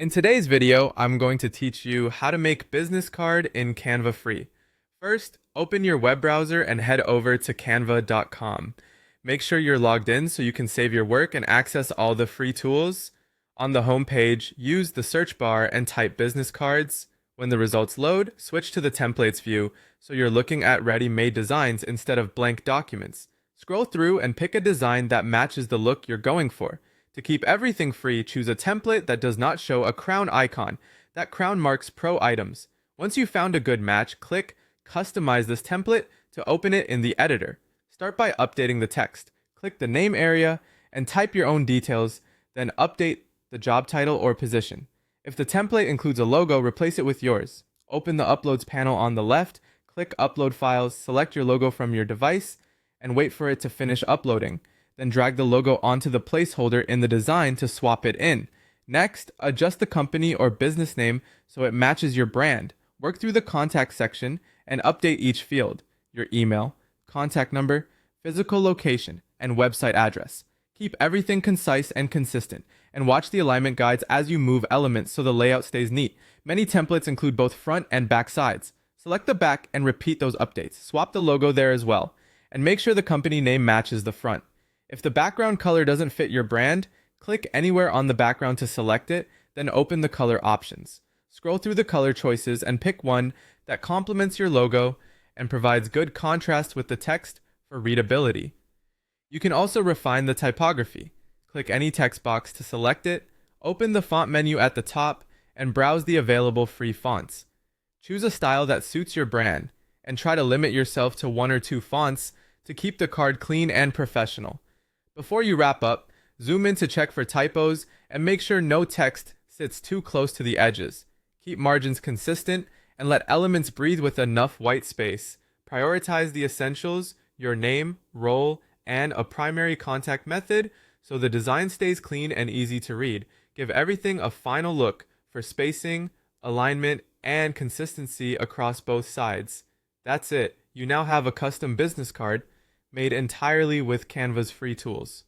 In today's video, I'm going to teach you how to make business card in Canva free. First, open your web browser and head over to canva.com. Make sure you're logged in so you can save your work and access all the free tools. On the home page, use the search bar and type business cards. When the results load, switch to the templates view so you're looking at ready-made designs instead of blank documents. Scroll through and pick a design that matches the look you're going for. To keep everything free, choose a template that does not show a crown icon. That crown marks pro items. Once you've found a good match, click Customize this template to open it in the editor. Start by updating the text. Click the name area and type your own details, then update the job title or position. If the template includes a logo, replace it with yours. Open the Uploads panel on the left, click Upload Files, select your logo from your device, and wait for it to finish uploading. Then drag the logo onto the placeholder in the design to swap it in. Next, adjust the company or business name so it matches your brand. Work through the contact section and update each field: your email, contact number, physical location, and website address. Keep everything concise and consistent, and watch the alignment guides as you move elements so the layout stays neat. Many templates include both front and back sides. Select the back and repeat those updates. Swap the logo there as well, and make sure the company name matches the front. If the background color doesn't fit your brand, click anywhere on the background to select it, then open the color options. Scroll through the color choices and pick one that complements your logo and provides good contrast with the text for readability. You can also refine the typography. Click any text box to select it, open the font menu at the top, and browse the available free fonts. Choose a style that suits your brand, and try to limit yourself to 1 or 2 fonts to keep the card clean and professional. Before you wrap up, zoom in to check for typos and make sure no text sits too close to the edges. Keep margins consistent and let elements breathe with enough white space. Prioritize the essentials: your name, role, and a primary contact method so the design stays clean and easy to read. Give everything a final look for spacing, alignment, and consistency across both sides. That's it. You now have a custom business card made entirely with Canva's free tools.